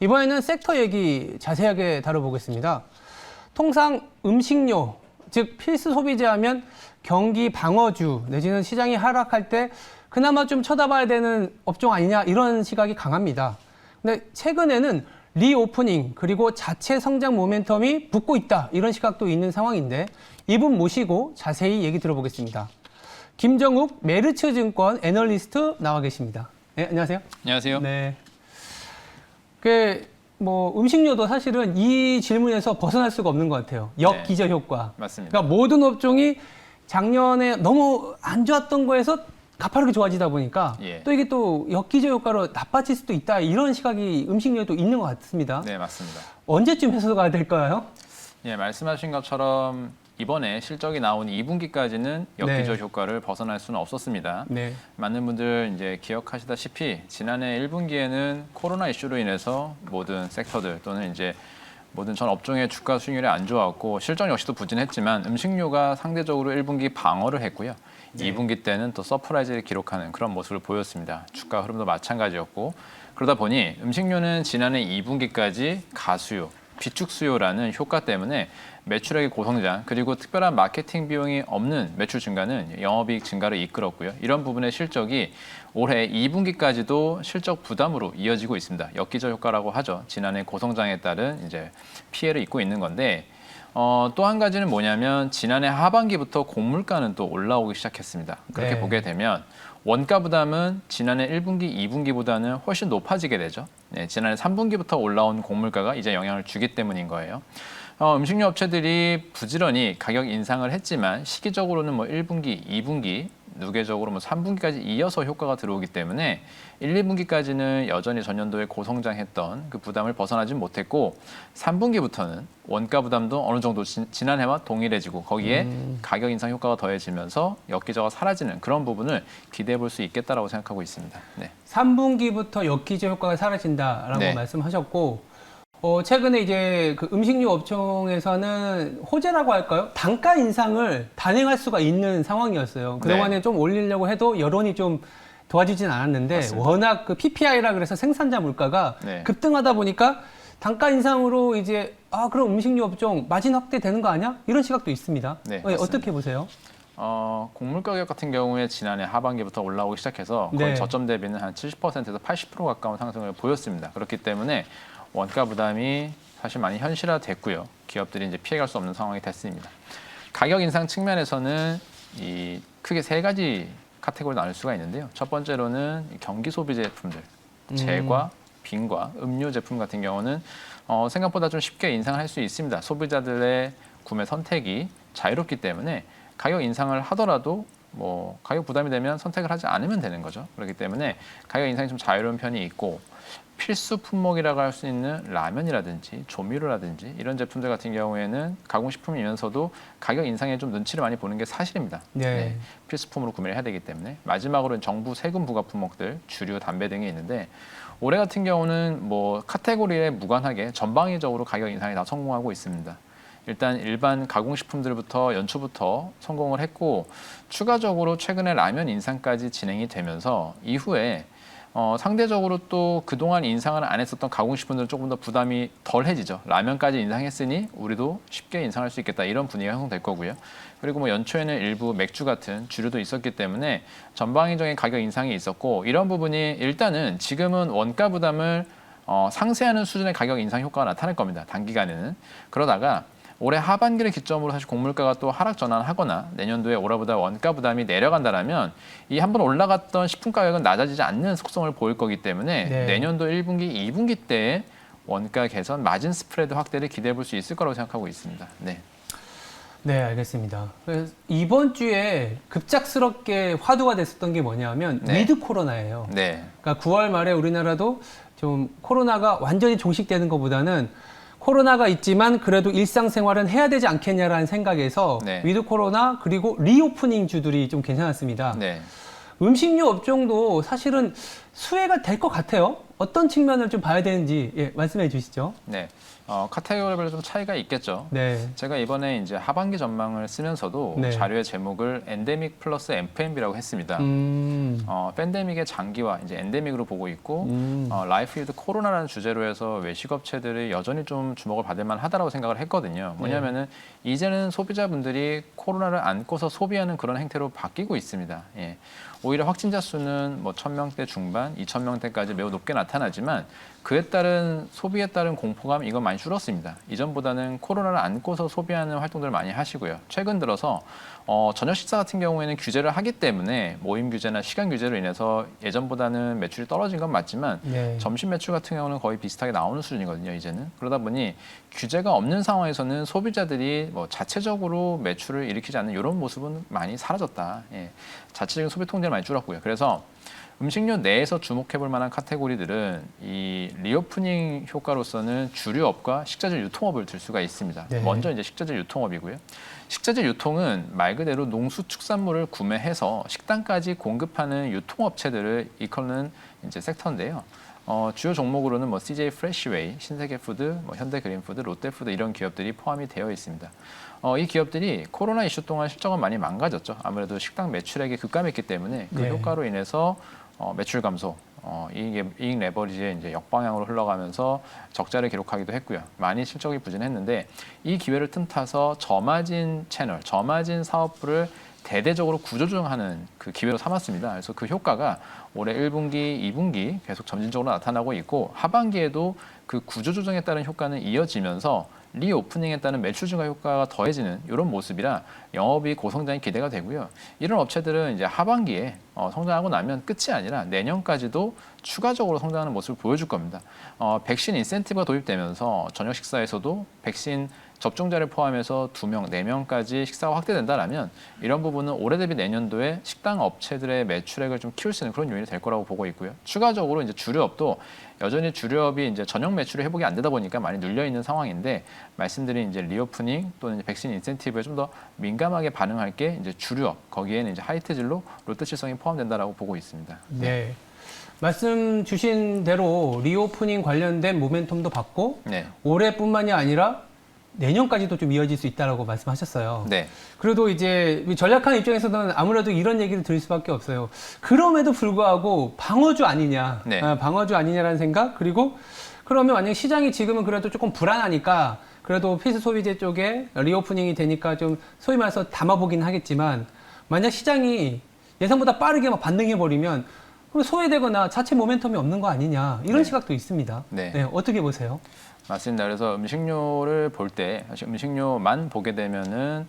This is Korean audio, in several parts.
이번에는 섹터 얘기 자세하게 다뤄보겠습니다. 통상 음식료, 즉 필수 소비재하면 경기 방어주 내지는 시장이 하락할 때 그나마 좀 쳐다봐야 되는 업종 아니냐 이런 시각이 강합니다. 근데 최근에는 리오프닝 그리고 자체 성장 모멘텀이 붙고 있다 이런 시각도 있는 상황인데 이분 모시고 자세히 얘기 들어보겠습니다. 김정욱 메르츠증권 애널리스트 나와 계십니다. 네, 안녕하세요. 안녕하세요. 네. 음식료도 사실은 이 질문에서 벗어날 수가 없는 것 같아요. 역기저 효과. 맞습니다. 그러니까 모든 업종이 작년에 너무 안 좋았던 거에서 가파르게 좋아지다 보니까 또 이게 또 역기저 효과로 나빠질 수도 있다 이런 시각이 음식료에도 있는 것 같습니다. 네, 맞습니다. 언제쯤 해소가 될까요? 예, 말씀하신 것처럼 이번에 실적이 나온 2분기까지는 역기저 효과를 벗어날 수는 없었습니다. 네. 많은 분들 이제 기억하시다시피 지난해 1분기에는 코로나 이슈로 인해서 모든 섹터들 또는 이제 모든 전 업종의 주가 수익률이 안 좋았고 실적 역시도 부진했지만 음식료가 상대적으로 1분기 방어를 했고요. 2분기 때는 또 서프라이즈를 기록하는 그런 모습을 보였습니다. 주가 흐름도 마찬가지였고 그러다 보니 음식료는 지난해 2분기까지 가수요, 비축 수요라는 효과 때문에 매출액의 고성장 그리고 특별한 마케팅 비용이 없는 매출 증가는 영업이익 증가를 이끌었고요. 이런 부분의 실적이 올해 2분기까지도 실적 부담으로 이어지고 있습니다. 역기저 효과라고 하죠. 지난해 고성장에 따른 이제 피해를 입고 있는 건데 또 한 가지는 뭐냐면 지난해 하반기부터 곡물가는 또 올라오기 시작했습니다. 그렇게 보게 되면 원가 부담은 지난해 1분기, 2분기보다는 훨씬 높아지게 되죠. 네, 지난해 3분기부터 올라온 곡물가가 이제 영향을 주기 때문인 거예요. 음식료 업체들이 부지런히 가격 인상을 했지만 시기적으로는 1분기, 2분기, 누계적으로 3분기까지 이어서 효과가 들어오기 때문에 1, 2분기까지는 여전히 전년도에 고성장했던 그 부담을 벗어나지 못했고 3분기부터는 원가 부담도 어느 정도 지난해와 동일해지고 거기에 가격 인상 효과가 더해지면서 역기저가 사라지는 그런 부분을 기대해 볼 수 있겠다라고 생각하고 있습니다. 네. 3분기부터 역기저 효과가 사라진다라고 말씀하셨고 최근에 이제 그 음식료 업종에서는 호재라고 할까요? 단가 인상을 단행할 수가 있는 상황이었어요. 그동안에 좀 올리려고 해도 여론이 좀 도와주진 않았는데 맞습니다. 워낙 그 PPI라 그래서 생산자 물가가 급등하다 보니까 단가 인상으로 이제 그럼 음식료 업종 마진 확대되는 거 아니야? 이런 시각도 있습니다. 네, 어떻게 보세요? 곡물 가격 같은 경우에 지난해 하반기부터 올라오기 시작해서 거의 저점 대비는 한 70%에서 80% 가까운 상승을 보였습니다. 그렇기 때문에 원가 부담이 사실 많이 현실화됐고요. 기업들이 이제 피해갈 수 없는 상황이 됐습니다. 가격 인상 측면에서는 크게 세 가지 카테고리로 나눌 수가 있는데요. 첫 번째로는 경기 소비 제품들, 제과, 빈과 음료 제품 같은 경우는 생각보다 좀 쉽게 인상을 할 수 있습니다. 소비자들의 구매 선택이 자유롭기 때문에 가격 인상을 하더라도 가격 부담이 되면 선택을 하지 않으면 되는 거죠. 그렇기 때문에 가격 인상이 좀 자유로운 편이 있고 필수 품목이라고 할 수 있는 라면이라든지 조미료라든지 이런 제품들 같은 경우에는 가공식품이면서도 가격 인상에 좀 눈치를 많이 보는 게 사실입니다. 필수품으로 구매를 해야 되기 때문에 마지막으로는 정부 세금 부과 품목들, 주류, 담배 등이 있는데 올해 같은 경우는 카테고리에 무관하게 전방위적으로 가격 인상이 다 성공하고 있습니다. 일단 일반 가공식품들부터 연초부터 성공을 했고 추가적으로 최근에 라면 인상까지 진행이 되면서 이후에 상대적으로 또 그동안 인상을 안 했었던 가공식품들은 조금 더 부담이 덜해지죠. 라면까지 인상했으니 우리도 쉽게 인상할 수 있겠다 이런 분위기가 형성될 거고요. 그리고 연초에는 일부 맥주 같은 주류도 있었기 때문에 전방위적인 가격 인상이 있었고 이런 부분이 일단은 지금은 원가 부담을 상쇄하는 수준의 가격 인상 효과가 나타날 겁니다. 단기간에는. 그러다가 올해 하반기를 기점으로 사실 곡물가가 또 하락 전환하거나 내년도에 올해보다 원가 부담이 내려간다라면 이 한번 올라갔던 식품 가격은 낮아지지 않는 속성을 보일 거기 때문에 내년도 1분기, 2분기 때 원가 개선, 마진 스프레드 확대를 기대해 볼 수 있을 거라고 생각하고 있습니다. 네, 알겠습니다. 그래서 이번 주에 급작스럽게 화두가 됐었던 게 뭐냐면 위드 코로나예요. 그러니까 9월 말에 우리나라도 좀 코로나가 완전히 종식되는 것보다는 코로나가 있지만 그래도 일상생활은 해야 되지 않겠냐라는 생각에서 위드 코로나 그리고 리오프닝 주들이 좀 괜찮았습니다. 음식료 업종도 사실은 수혜가 될 것 같아요. 어떤 측면을 좀 봐야 되는지 말씀해 주시죠. 카테고리별로 좀 차이가 있겠죠. 네. 제가 이번에 이제 하반기 전망을 쓰면서도 네. 자료의 제목을 엔데믹 플러스 FMB라고 했습니다. 팬데믹의 장기화, 이제 엔데믹으로 보고 있고, 라이프 위드 코로나라는 주제로 해서 외식업체들이 여전히 좀 주목을 받을 만하다라고 생각을 했거든요. 뭐냐면은 이제는 소비자분들이 코로나를 안고서 소비하는 그런 행태로 바뀌고 있습니다. 예. 오히려 확진자 수는 뭐 1,000명대 중반, 2,000명대까지 매우 높게 나타나지만 그에 따른 소비에 따른 공포감 이건 많이 줄었습니다. 이전보다는 코로나를 안고서 소비하는 활동들을 많이 하시고요. 최근 들어서 저녁 식사 같은 경우에는 규제를 하기 때문에 모임 규제나 시간 규제로 인해서 예전보다는 매출이 떨어진 건 맞지만 네. 점심 매출 같은 경우는 거의 비슷하게 나오는 수준이거든요. 이제는 그러다 보니 규제가 없는 상황에서는 소비자들이 뭐 자체적으로 매출을 일으키지 않는 이런 모습은 많이 사라졌다. 예. 자체적인 소비 통제를 많이 줄었고요. 그래서 음식료 내에서 주목해볼 만한 카테고리들은 이 리오프닝 효과로서는 주류업과 식자재 유통업을 들 수가 있습니다. 네. 먼저 이제 식자재 유통업이고요. 식자재 유통은 말 그대로 농수축산물을 구매해서 식당까지 공급하는 유통업체들을 이끄는 이제 섹터인데요. 주요 종목으로는 뭐 CJ 프레시웨이, 신세계푸드, 뭐 현대그린푸드, 롯데푸드 이런 기업들이 포함이 되어 있습니다. 이 기업들이 코로나 이슈 동안 실적은 많이 망가졌죠. 아무래도 식당 매출액이 급감했기 때문에 그 네. 효과로 인해서 매출 감소, 이익 레버리지에 이제 역방향으로 흘러가면서 적자를 기록하기도 했고요. 많이 실적이 부진했는데 이 기회를 틈타서 저마진 채널, 저마진 사업부를 대대적으로 구조조정하는 그 기회로 삼았습니다. 그래서 그 효과가 올해 1분기, 2분기 계속 점진적으로 나타나고 있고 하반기에도 그 구조조정에 따른 효과는 이어지면서 리오프닝에 따른 매출 증가 효과가 더해지는 이런 모습이라 영업이익 고성장이 기대가 되고요. 이런 업체들은 이제 하반기에 성장하고 나면 끝이 아니라 내년까지도 추가적으로 성장하는 모습을 보여줄 겁니다. 백신 인센티브가 도입되면서 저녁 식사에서도 백신 접종자를 포함해서 2명, 4명까지 식사가 확대된다라면 이런 부분은 올해 대비 내년도에 식당 업체들의 매출액을 좀 키울 수 있는 그런 요인이 될 거라고 보고 있고요. 추가적으로 이제 주류업도 여전히 주류업이 이제 저녁 매출이 회복이 안 되다 보니까 많이 눌려 있는 상황인데 말씀드린 이제 리오프닝 또는 이제 백신 인센티브에 좀 더 민감하게 반응할 게 이제 주류업 거기에는 이제 하이트진로 롯데칠성이 포함된다라고 보고 있습니다. 네. 말씀 주신 대로 리오프닝 관련된 모멘텀도 받고 네. 올해뿐만이 아니라 내년까지도 좀 이어질 수 있다라고 말씀하셨어요. 네. 그래도 이제 전략하는 입장에서는 아무래도 이런 얘기를 들을 수밖에 없어요. 그럼에도 불구하고 방어주 아니냐, 네. 방어주 아니냐라는 생각. 그리고 그러면 만약 시장이 지금은 그래도 조금 불안하니까 그래도 필수 소비재 쪽에 리오프닝이 되니까 좀 소위 말해서 담아보긴 하겠지만 만약 시장이 예상보다 빠르게 막 반등해버리면 그럼 소외되거나 자체 모멘텀이 없는 거 아니냐 이런 네. 시각도 있습니다. 네. 어떻게 보세요? 맞습니다. 그래서 음식료를 볼 때 사실 음식료만 보게 되면은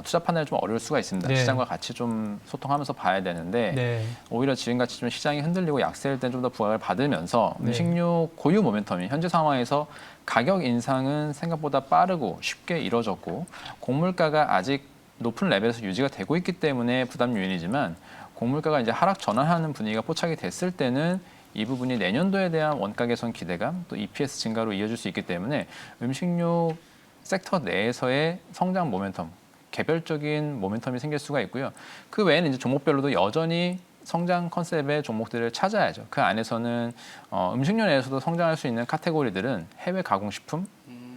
투자 판단이 좀 어려울 수가 있습니다. 네. 시장과 같이 좀 소통하면서 봐야 되는데 네. 오히려 지금같이 좀 시장이 흔들리고 약세일 땐 좀 더 부각을 받으면서 네. 음식료 고유 모멘텀이 현재 상황에서 가격 인상은 생각보다 빠르고 쉽게 이뤄졌고 곡물가가 아직 높은 레벨에서 유지가 되고 있기 때문에 부담 요인이지만 곡물가가 이제 하락 전환하는 분위기가 포착이 됐을 때는 이 부분이 내년도에 대한 원가 개선 기대감 또 EPS 증가로 이어질 수 있기 때문에 음식료 섹터 내에서의 성장 모멘텀, 개별적인 모멘텀이 생길 수가 있고요. 그 외에는 이제 종목별로도 여전히 성장 컨셉의 종목들을 찾아야죠. 그 안에서는 음식료 내에서도 성장할 수 있는 카테고리들은 해외 가공식품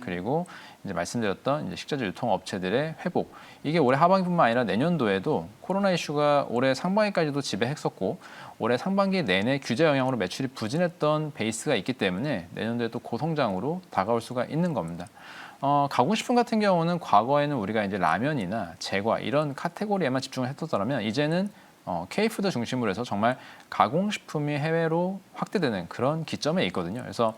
그리고 이제 말씀드렸던 이제 식자재 유통 업체들의 회복. 이게 올해 하반기뿐만 아니라 내년도에도 코로나 이슈가 올해 상반기까지도 지배했었고 올해 상반기 내내 규제 영향으로 매출이 부진했던 베이스가 있기 때문에 내년도에도 고성장으로 다가올 수가 있는 겁니다. 가공식품 같은 경우는 과거에는 우리가 이제 라면이나 제과 이런 카테고리에만 집중을 했었더라면 이제는 K푸드 중심으로 해서 정말 가공식품이 해외로 확대되는 그런 기점에 있거든요. 그래서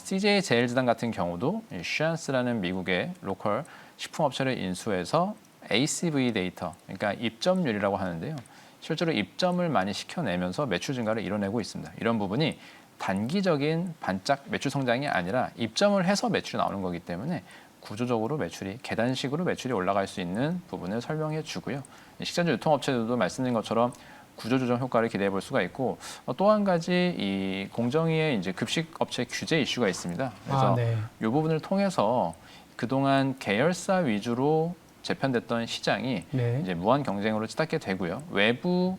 CJ 제일제당 같은 경우도 쉬안스라는 미국의 로컬 식품업체를 인수해서 ACV 데이터, 그러니까 입점률이라고 하는데요. 실제로 입점을 많이 시켜내면서 매출 증가를 이뤄내고 있습니다. 이런 부분이 단기적인 반짝 매출 성장이 아니라 입점을 해서 매출이 나오는 거기 때문에 구조적으로 매출이 계단식으로 매출이 올라갈 수 있는 부분을 설명해 주고요. 식자재 유통업체들도 말씀드린 것처럼 구조조정 효과를 기대해 볼 수가 있고 또 한 가지 이 공정위의 이제 급식 업체 규제 이슈가 있습니다. 그래서 네. 이 부분을 통해서 그동안 계열사 위주로 재편됐던 시장이 네. 이제 무한 경쟁으로 치닫게 되고요. 외부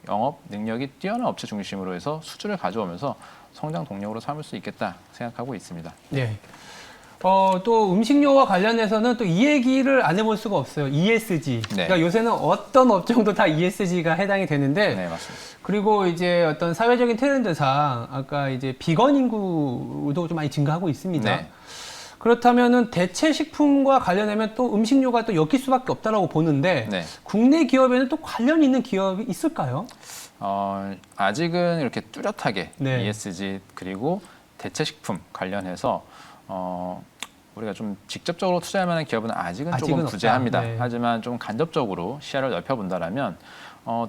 영업 능력이 뛰어난 업체 중심으로 해서 수주를 가져오면서 성장 동력으로 삼을 수 있겠다 생각하고 있습니다. 네. 또 음식료와 관련해서는 또 이 얘기를 안 해볼 수가 없어요. ESG. 네. 그러니까 요새는 어떤 업종도 다 ESG가 해당이 되는데, 네, 맞습니다. 그리고 이제 어떤 사회적인 트렌드상 아까 이제 비건 인구도 좀 많이 증가하고 있습니다. 네. 그렇다면은 대체 식품과 관련하면 또 음식료가 또 엮일 수밖에 없다라고 보는데, 네. 국내 기업에는 또 관련 있는 기업이 있을까요? 아직은 이렇게 뚜렷하게 네. ESG 그리고 대체식품 관련해서 우리가 좀 직접적으로 투자할 만한 기업은 아직은 조금 아직은 부재합니다. 없다. 네. 하지만 좀 간접적으로 시야를 넓혀본다라면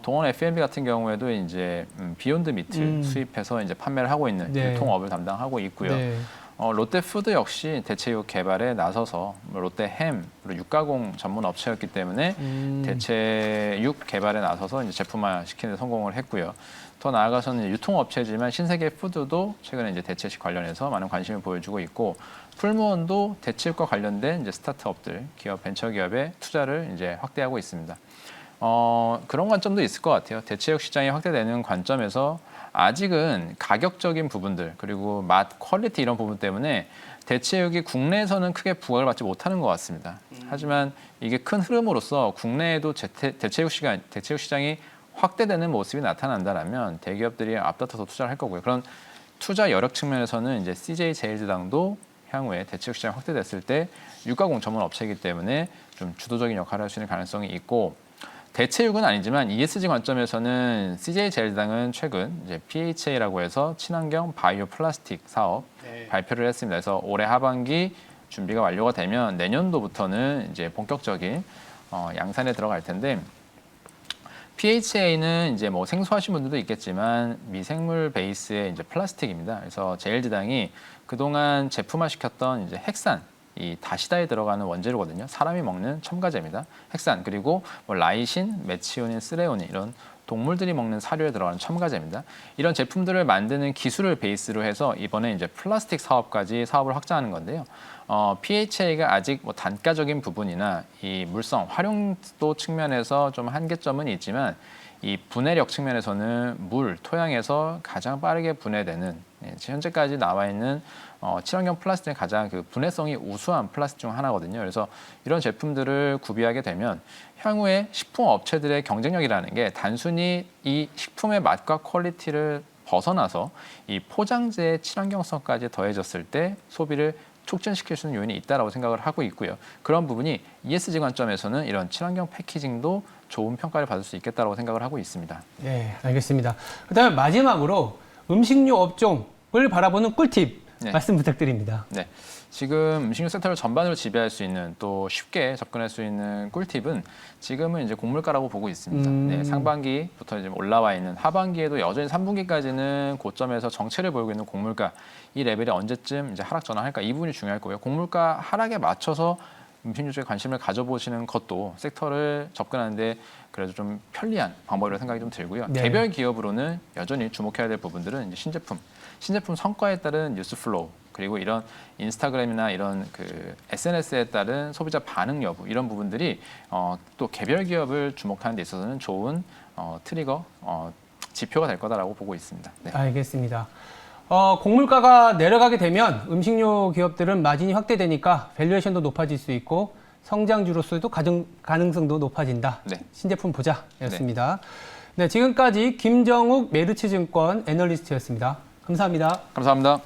동원 F&B 같은 경우에도 이제 비욘드 미트 수입해서 이제 판매를 하고 있는 네. 유통업을 담당하고 있고요. 네. 롯데푸드 역시 대체육 개발에 나서서 롯데햄 그리고 육가공 전문 업체였기 때문에 대체육 개발에 나서서 이제 제품화 시키는 데 성공을 했고요. 더 나아가서는 유통업체지만 신세계 푸드도 최근에 이제 대체식 관련해서 많은 관심을 보여주고 있고, 풀무원도 대체육과 관련된 이제 스타트업들, 기업, 벤처기업에 투자를 이제 확대하고 있습니다. 그런 관점도 있을 것 같아요. 대체육 시장이 확대되는 관점에서 아직은 가격적인 부분들 그리고 맛, 퀄리티 이런 부분 때문에 대체육이 국내에서는 크게 부각을 받지 못하는 것 같습니다. 하지만 이게 큰 흐름으로서 국내에도 대체육 시장이 확대되는 모습이 나타난다면 대기업들이 앞다퉈서 투자를 할 거고요. 그런 투자 여력 측면에서는 이제 CJ 제일제당도 향후에 대체육 시장이 확대됐을 때 육가공 전문 업체이기 때문에 좀 주도적인 역할을 할 수 있는 가능성이 있고, 대체육은 아니지만 ESG 관점에서는 CJ 제일제당은 최근 이제 PHA라고 해서 친환경 바이오 플라스틱 사업 발표를 했습니다. 그래서 올해 하반기 준비가 완료가 되면 내년도부터는 이제 본격적인 양산에 들어갈 텐데, PHA는 이제 뭐 생소하신 분들도 있겠지만 미생물 베이스의 이제 플라스틱입니다. 그래서 제일제당이 그동안 제품화 시켰던 이제 핵산, 이 다시다에 들어가는 원재료거든요. 사람이 먹는 첨가제입니다. 핵산, 그리고 뭐 라이신, 메치오닌, 스레오닌 이런 동물들이 먹는 사료에 들어가는 첨가제입니다. 이런 제품들을 만드는 기술을 베이스로 해서 이번에 이제 플라스틱 사업까지 사업을 확장하는 건데요. PHA가 아직 뭐 단가적인 부분이나 이 물성, 활용도 측면에서 좀 한계점은 있지만 이 분해력 측면에서는 물, 토양에서 가장 빠르게 분해되는 현재까지 나와 있는 친환경 플라스틱은 가장 그 분해성이 우수한 플라스틱 중 하나거든요. 그래서 이런 제품들을 구비하게 되면 향후에 식품 업체들의 경쟁력이라는 게 단순히 이 식품의 맛과 퀄리티를 벗어나서 이 포장재의 친환경성까지 더해졌을 때 소비를 촉진시킬 수 있는 요인이 있다고 생각을 하고 있고요. 그런 부분이 ESG 관점에서는 이런 친환경 패키징도 좋은 평가를 받을 수 있겠다고 생각을 하고 있습니다. 네, 알겠습니다. 그다음에 마지막으로 음식료 업종을 바라보는 꿀팁 말씀 부탁드립니다. 네, 지금 음식료 섹터를 전반으로 지배할 수 있는 또 쉽게 접근할 수 있는 꿀팁은 지금은 이제 곡물가라고 보고 있습니다. 네, 상반기부터 이제 올라와 있는 하반기에도 여전히 3분기까지는 고점에서 정체를 보이고 있는 곡물가, 이 레벨이 언제쯤 이제 하락 전환할까, 이 부분이 중요할 거고요. 곡물가 하락에 맞춰서 음식료 쪽에 관심을 가져보시는 것도 섹터를 접근하는데 그래도 좀 편리한 방법이라고 생각이 좀 들고요. 네. 개별 기업으로는 여전히 주목해야 될 부분들은 이제 신제품 성과에 따른 뉴스 플로우, 그리고 이런 인스타그램이나 이런 그 SNS에 따른 소비자 반응 여부, 이런 부분들이 또 개별 기업을 주목하는 데 있어서는 좋은 트리거, 지표가 될 거다라고 보고 있습니다. 네. 알겠습니다. 곡물가가 내려가게 되면 음식료 기업들은 마진이 확대되니까 밸류에이션도 높아질 수 있고 성장주로서도 가능성도 높아진다. 네. 신제품 보자였습니다. 네, 지금까지 김정욱 메르츠증권 애널리스트였습니다. 감사합니다. 감사합니다.